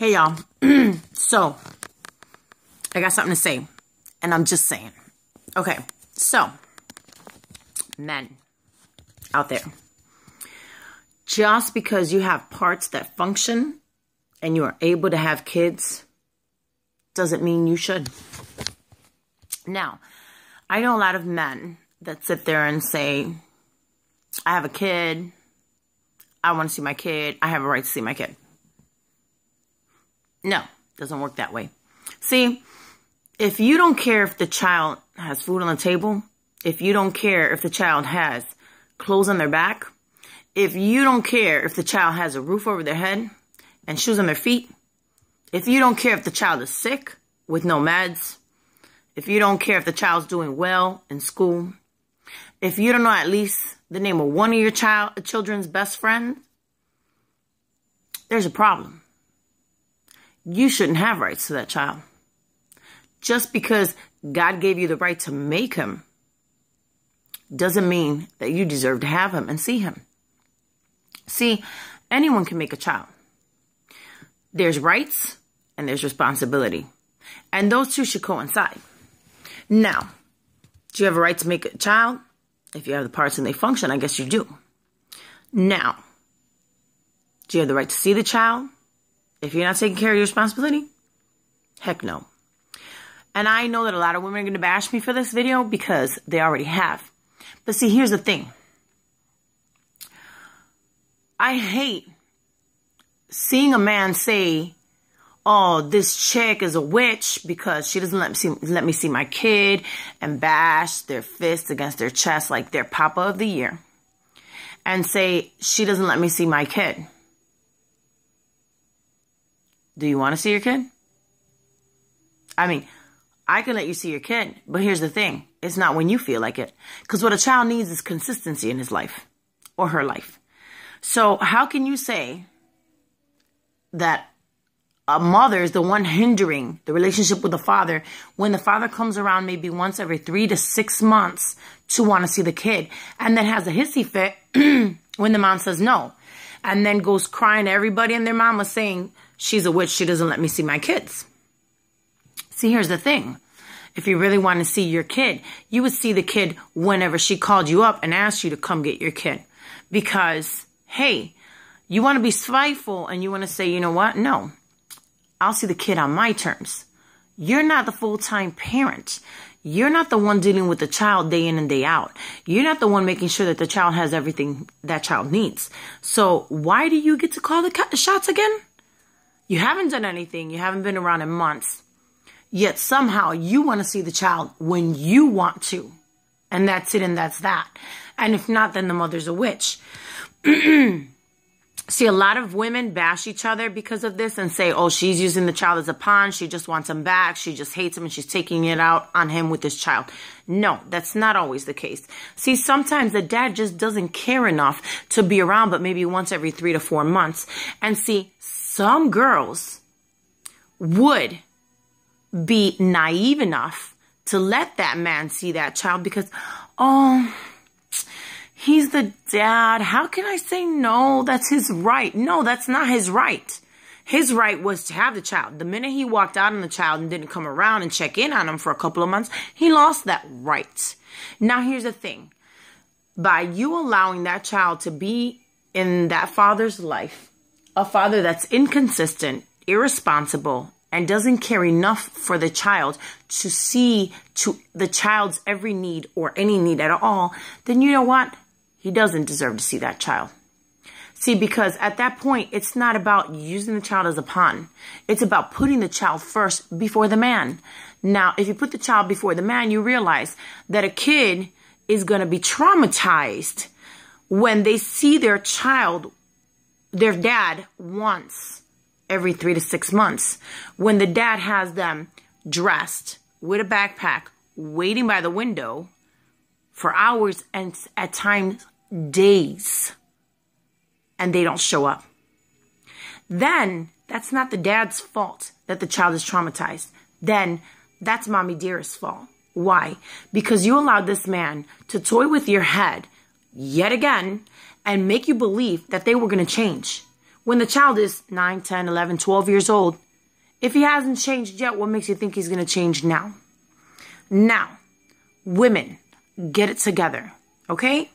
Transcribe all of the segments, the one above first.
Hey, y'all. So, I got something to say. And I'm just saying. Okay. So, men out there. Just because you have parts that function and you are able to have kids doesn't mean you should. Now, I know a lot of men that sit there and say, I have a kid. I want to see my kid. I have a right to see my kid. No, doesn't work that way. See, if you don't care if the child has food on the table, if you don't care if the child has clothes on their back, if you don't care if the child has a roof over their head and shoes on their feet, if you don't care if the child is sick with no meds, if you don't care if the child's doing well in school, if you don't know at least the name of one of your children's best friends, there's a problem. You shouldn't have rights to that child. Just because God gave you the right to make him doesn't mean that you deserve to have him and see him. See, anyone can make a child. There's rights and there's responsibility. And those two should coincide. Now, do you have a right to make a child? If you have the parts and they function, I guess you do. Now, do you have the right to see the child? If you're not taking care of your responsibility? Heck no. And I know that a lot of women are going to bash me for this video because they already have. But see, here's the thing. I hate seeing a man say, oh, this chick is a witch because she doesn't let me see my kid, and bash their fists against their chest like they're Papa of the Year. And say, she doesn't let me see my kid. Do you want to see your kid? I mean, I can let you see your kid, but here's the thing. It's not when you feel like it. Because what a child needs is consistency in his life or her life. So how can you say that a mother is the one hindering the relationship with the father when the father comes around maybe once every 3 to 6 months to want to see the kid, and then has a hissy fit when the mom says no, and then goes crying to everybody and their mama saying, she's a witch, she doesn't let me see my kids. See, here's the thing. If you really want to see your kid, you would see the kid whenever she called you up and asked you to come get your kid. Because, hey, you want to be spiteful and you want to say, you know what? No, I'll see the kid on my terms. You're not the full-time parent. You're not the one dealing with the child day in and day out. You're not the one making sure that the child has everything that child needs. So why do you get to call the shots again? You haven't done anything. You haven't been around in months. Yet somehow you want to see the child when you want to. And that's it and that's that. And if not, then the mother's a witch. See, a lot of women bash each other because of this and say, oh, she's using the child as a pawn. She just wants him back. She just hates him and she's taking it out on him with this child. No, that's not always the case. See, sometimes the dad just doesn't care enough to be around, but maybe once every 3 to 4 months. And see, some girls would be naive enough to let that man see that child because, oh, he's the dad. How can I say no? That's his right. No, that's not his right. His right was to have the child. The minute he walked out on the child and didn't come around and check in on him for a couple of months, he lost that right. Now, here's the thing. By you allowing that child to be in that father's life, a father that's inconsistent, irresponsible, and doesn't care enough for the child to see to the child's every need or any need at all, then you know what? He doesn't deserve to see that child. See, because at that point, it's not about using the child as a pawn. It's about putting the child first before the man. Now, if you put the child before the man, you realize that a kid is going to be traumatized when they see their child, their dad, once every 3 to 6 months. When the dad has them dressed with a backpack, waiting by the window for hours and at times days, and they don't show up. Then that's not the dad's fault that the child is traumatized. Then that's Mommy Dearest's fault. Why? Because you allowed this man to toy with your head yet again and make you believe that they were going to change. when the child is 9, 10, 11, 12 years old. If he hasn't changed yet, what makes you think he's going to change now? Now, women, get it together, okay?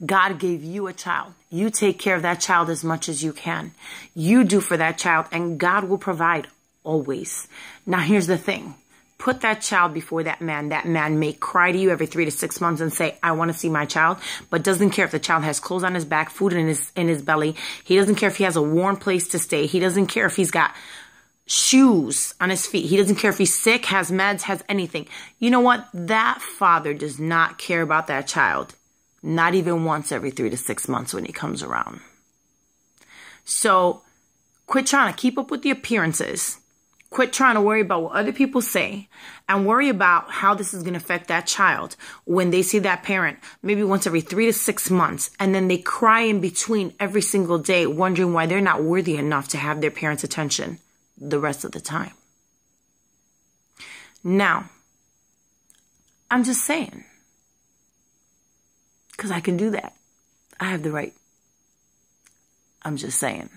God gave you a child. You take care of that child as much as you can. You do for that child, and God will provide always. Now, here's the thing. Put that child before that man. That man may cry to you every 3 to 6 months and say, I want to see my child, but doesn't care if the child has clothes on his back, food in his belly. He doesn't care if he has a warm place to stay. He doesn't care if he's got shoes on his feet. He doesn't care if he's sick, has meds, has anything. You know what? That father does not care about that child. Not even once every 3 to 6 months when he comes around. So quit trying to keep up with the appearances. Quit trying to worry about what other people say and worry about how this is going to affect that child when they see that parent maybe once every 3 to 6 months, and then they cry in between every single day wondering why they're not worthy enough to have their parents' attention the rest of the time. Now, I'm just saying, because I can do that. I have the right. I'm just saying.